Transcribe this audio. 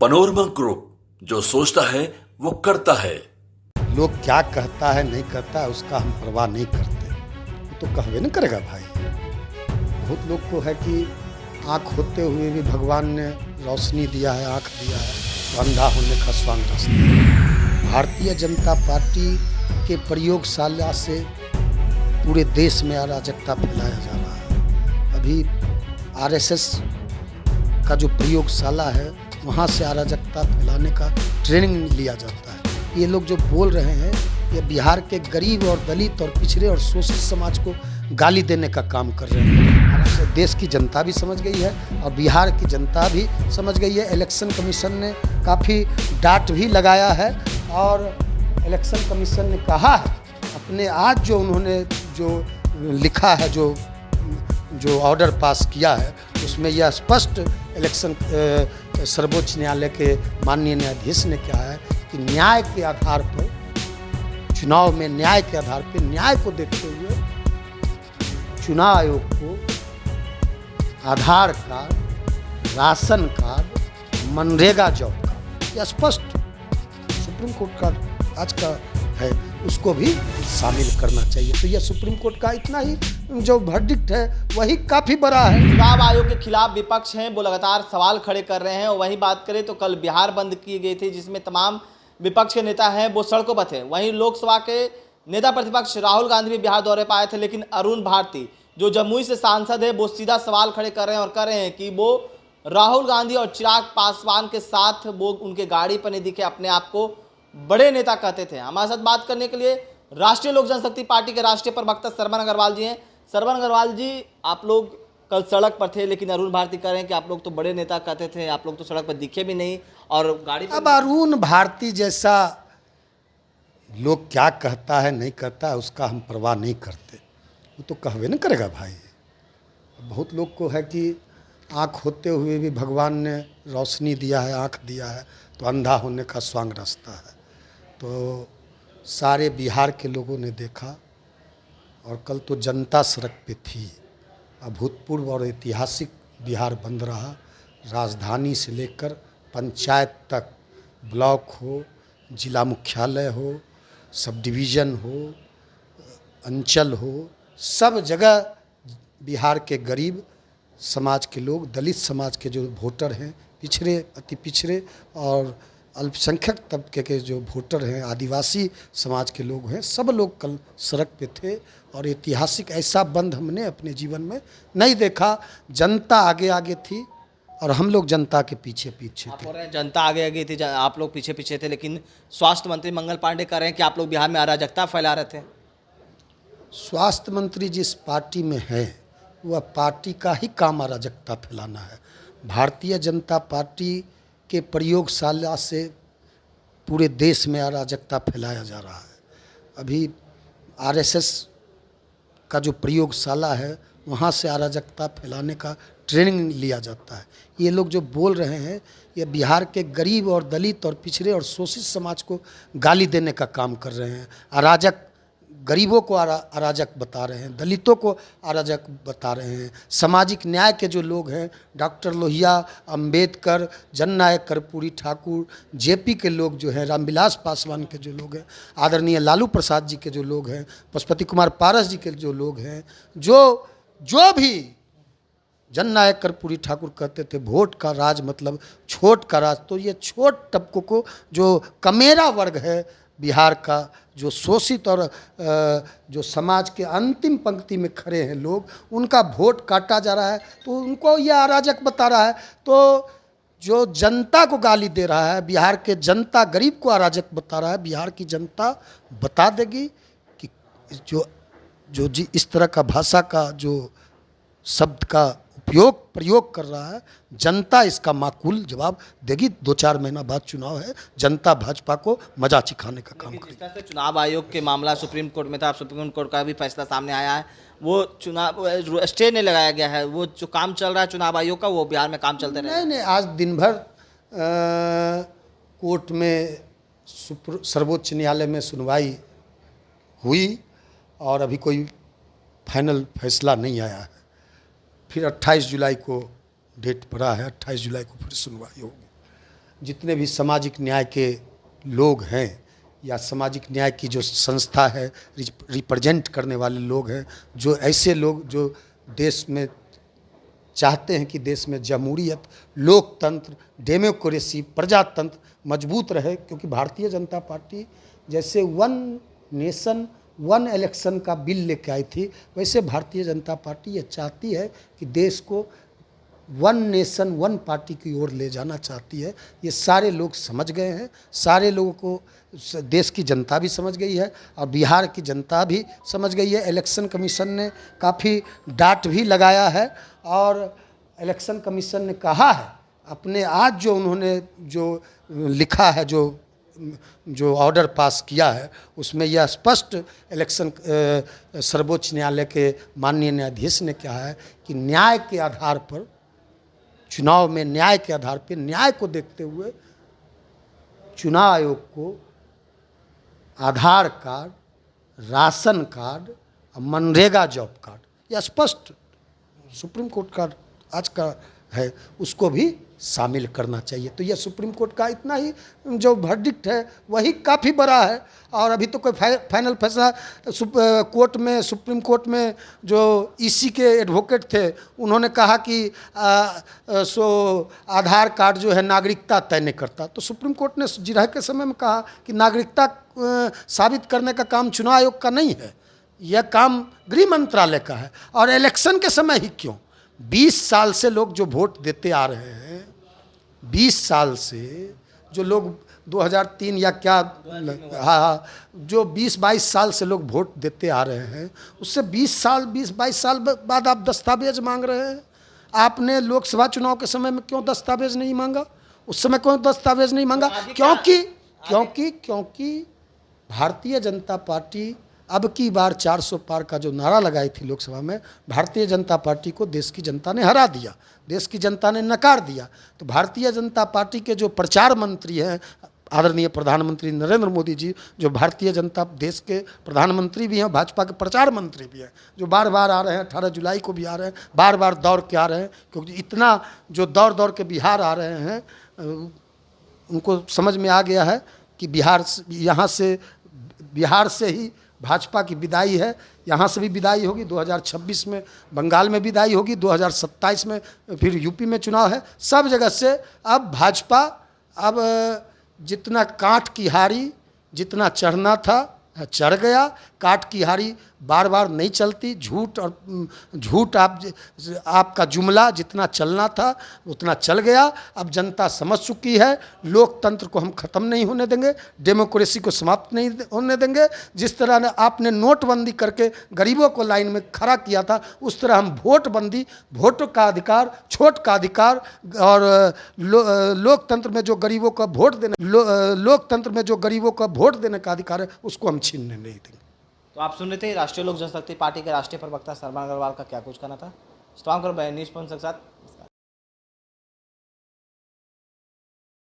Panorama group, जो सोचता है वो करता है। लोग क्या कहता है नहीं करता है उसका हम परवाह नहीं करते। वो तो कहवे न करेगा भाई। बहुत लोग को है कि आँख होते हुए भी भगवान ने रोशनी दिया है, आँख दिया है, तो अंधा होने का स्वांग रास्ता। भारतीय जनता पार्टी के प्रयोगशाला से पूरे देश में अराजकता फैलाया जा रहा है। अभी आरएसएस का जो प्रयोगशाला है वहाँ से अराजकता फैलाने का ट्रेनिंग लिया जाता है। ये लोग जो बोल रहे हैं ये बिहार के गरीब और दलित और पिछड़े और शोषित समाज को गाली देने का काम कर रहे हैं। देश की जनता भी समझ गई है और बिहार की जनता भी समझ गई है। इलेक्शन कमीशन ने काफ़ी डांट भी लगाया है और इलेक्शन कमीशन ने कहा है अपने आज जो उन्होंने जो लिखा है, जो ऑर्डर पास किया है उसमें यह स्पष्ट इलेक्शन सर्वोच्च न्यायालय के माननीय न्यायाधीश ने कहा है कि न्याय के आधार पर चुनाव में न्याय के आधार पर न्याय को देखते हुए चुनाव आयोग को Aadhaar card, ration card, MNREGA job card, यह स्पष्ट सुप्रीम कोर्ट का आज का है, उसको भी शामिल करना चाहिए। तो यह सुप्रीम कोर्ट का इतना ही जो वर्डिक्ट है वही काफ़ी बड़ा है। चुनाव आयोग के खिलाफ विपक्ष हैं, वो लगातार सवाल खड़े कर रहे हैं। और वहीं बात करें तो कल बिहार बंद की गई थी जिसमें तमाम विपक्ष के नेता हैं वो सड़कों पर थे। वहीं लोकसभा के नेता प्रतिपक्ष राहुल गांधी भी बिहार दौरे पर आए थे, लेकिन अरुण भारती जो जमुई से सांसद है वो सीधा सवाल खड़े कर रहे हैं और कह रहे हैं कि वो राहुल गांधी और चिराग पासवान के साथ वो उनके गाड़ी पर नहीं दिखे, अपने आप को बड़े नेता कहते थे। हमारे साथ बात करने के लिए राष्ट्रीय लोक जनशक्ति पार्टी के राष्ट्रीय प्रवक्ता सरवन अग्रवाल जी हैं। सरवन अग्रवाल जी, आप लोग कल सड़क पर थे, लेकिन अरुण भारती कह रहे हैं कि आप लोग तो बड़े नेता कहते थे, आप लोग तो सड़क पर दिखे भी नहीं और गाड़ी अब अरुण भारती जैसा लोग क्या कहता है नहीं करता है उसका हम परवाह नहीं करते। वो तो कहवे न करेगा भाई। बहुत लोग को है कि आँख होते हुए भी भगवान ने रोशनी दिया है, आँख दिया है, तो अंधा होने का स्वांग रास्ता है। तो सारे बिहार के लोगों ने देखा और कल तो जनता सड़क पे थी। अभूतपूर्व और ऐतिहासिक बिहार बंद रहा। राजधानी से लेकर पंचायत तक, ब्लॉक हो, जिला मुख्यालय हो, सब डिवीज़न हो, अंचल हो, सब जगह बिहार के गरीब समाज के लोग, दलित समाज के जो वोटर हैं, पिछड़े, अति पिछड़े और अल्पसंख्यक तबके के जो वोटर हैं, आदिवासी समाज के लोग हैं, सब लोग कल सड़क पे थे। और ऐतिहासिक ऐसा बंद हमने अपने जीवन में नहीं देखा। जनता आगे आगे थी और हम लोग जनता के पीछे पीछे आप थे। बोल रहे हैं जनता आगे आगे थी, आप लोग पीछे पीछे थे, लेकिन स्वास्थ्य मंत्री मंगल पांडे कह रहे हैं कि आप लोग बिहार में अराजकता फैला रहे थे। स्वास्थ्य मंत्री जिस पार्टी में है वह पार्टी का ही काम अराजकता फैलाना है। भारतीय जनता पार्टी के प्रयोगशाला से पूरे देश में अराजकता फैलाया जा रहा है। अभी आरएसएस का जो प्रयोगशाला है वहाँ से अराजकता फैलाने का ट्रेनिंग लिया जाता है। ये लोग जो बोल रहे हैं ये बिहार के गरीब और दलित और पिछड़े और शोषित समाज को गाली देने का काम कर रहे हैं। अराजक गरीबों को अराजक बता रहे हैं, दलितों को अराजक बता रहे हैं। सामाजिक न्याय के जो लोग हैं, डॉक्टर लोहिया, अंबेडकर, जननायक कर्पूरी ठाकुर, जेपी के लोग जो हैं, रामविलास पासवान के जो लोग हैं, आदरणीय लालू प्रसाद जी के जो लोग हैं, पशुपति कुमार पारस जी के जो लोग हैं, जो भी जननायक कर्पूरी ठाकुर कहते थे वोट का राज मतलब छोट का राज, तो ये छोट तबकों को जो कमेरा वर्ग है बिहार का, जो शोषित और जो समाज के अंतिम पंक्ति में खड़े हैं लोग, उनका वोट काटा जा रहा है, तो उनको यह अराजक बता रहा है। तो जो जनता को गाली दे रहा है, बिहार के जनता गरीब को अराजक बता रहा है, बिहार की जनता बता देगी कि जो इस तरह का भाषा का जो शब्द का प्रयोग कर रहा है, जनता इसका माकूल जवाब देगी। 2-4 महीना बाद चुनाव है, जनता भाजपा को मजा चिखाने का काम करेगी। जिस तरह से चुनाव आयोग के मामला सुप्रीम कोर्ट में था, सुप्रीम कोर्ट का भी फैसला सामने आया है, वो चुनाव स्टे नहीं लगाया गया है, वो जो काम चल रहा है चुनाव आयोग का वो बिहार में काम चलते रहे। नहीं, आज दिन भर कोर्ट में सर्वोच्च न्यायालय में सुनवाई हुई और अभी कोई फाइनल फैसला नहीं आया है। फिर 28 जुलाई को डेट पड़ा है, 28 जुलाई को फिर सुनवाई होगी। जितने भी सामाजिक न्याय के लोग हैं या सामाजिक न्याय की जो संस्था है, रिप्रेजेंट करने वाले लोग हैं, जो ऐसे लोग जो देश में चाहते हैं कि देश में जमहूरियत, लोकतंत्र, डेमोक्रेसी, प्रजातंत्र मजबूत रहे, क्योंकि भारतीय जनता पार्टी जैसे वन नेशन वन इलेक्शन का बिल लेके आई थी, वैसे भारतीय जनता पार्टी ये चाहती है कि देश को वन नेशन वन पार्टी की ओर ले जाना चाहती है। ये सारे लोग समझ गए हैं, सारे लोगों को देश की जनता भी समझ गई है और बिहार की जनता भी समझ गई है। इलेक्शन कमीशन ने काफ़ी डांट भी लगाया है और इलेक्शन कमीशन ने कहा है अपने आज जो उन्होंने जो लिखा है, जो ऑर्डर पास किया है, उसमें यह स्पष्ट इलेक्शन सर्वोच्च न्यायालय के माननीय न्यायाधीश ने कहा है कि न्याय के आधार पर चुनाव में न्याय के आधार पर न्याय को देखते हुए चुनाव आयोग को आधार कार्ड, राशन कार्ड और मनरेगा जॉब कार्ड, यह स्पष्ट सुप्रीम कोर्ट का आज का है, उसको भी शामिल करना चाहिए। तो यह सुप्रीम कोर्ट का इतना ही जो वर्डिक्ट है वही काफ़ी बड़ा है और अभी तो कोई फाइनल फैसला सुप्रीम कोर्ट में जो ईसी के एडवोकेट थे उन्होंने कहा कि आधार कार्ड जो है नागरिकता तय नहीं करता। तो सुप्रीम कोर्ट ने जिरह के समय में कहा कि नागरिकता साबित करने का काम चुनाव आयोग का नहीं है, यह काम गृह मंत्रालय का है। और इलेक्शन के समय ही क्यों, 20 साल से लोग जो वोट देते आ रहे हैं, 20 साल से जो लोग 2003 या क्या, हाँ, जो 20-22 साल से लोग वोट देते आ रहे हैं, उससे 20-22 साल बाद आप दस्तावेज मांग रहे हैं। आपने लोकसभा चुनाव के समय में क्यों दस्तावेज नहीं मांगा, उस समय क्यों दस्तावेज नहीं मांगा? क्योंकि भारतीय जनता पार्टी अब की बार 400 पार का जो नारा लगाई थी लोकसभा में, भारतीय जनता पार्टी को देश की जनता ने हरा दिया, देश की जनता ने नकार दिया। तो भारतीय जनता पार्टी के जो प्रचार मंत्री हैं, आदरणीय प्रधानमंत्री नरेंद्र मोदी जी, जो भारतीय जनता देश के प्रधानमंत्री भी हैं, भाजपा के प्रचार मंत्री भी हैं, जो बार बार आ रहे हैं, 18 जुलाई को भी आ रहे हैं, बार बार दौड़ के आ रहे हैं, क्योंकि इतना जो दौड़ के बिहार आ रहे हैं, उनको समझ में आ गया है कि बिहार से ही भाजपा की विदाई है। यहाँ से भी विदाई होगी, 2026 में बंगाल में विदाई होगी, 2027 में फिर यूपी में चुनाव है। सब जगह से अब भाजपा अब जितना काठ की हारी जितना चढ़ना था चढ़ गया। काठ की हारी बार बार नहीं चलती, झूठ आपका जुमला जितना चलना था उतना चल गया। अब जनता समझ चुकी है, लोकतंत्र को हम ख़त्म नहीं होने देंगे, डेमोक्रेसी को समाप्त नहीं होने देंगे। जिस तरह ने आपने नोटबंदी करके गरीबों को लाइन में खड़ा किया था, उस तरह हम वोटों का अधिकार, छोट का अधिकार और लोकतंत्र में जो गरीबों का वोट देने का अधिकार है, उसको हम छीनने नहीं देंगे। तो आप सुन रहे थे राष्ट्रीय लोक जनशक्ति पार्टी के राष्ट्रीय प्रवक्ता सलमान अग्रवाल का क्या कुछ कहना था। तमाम खबर न्यूज़ के साथ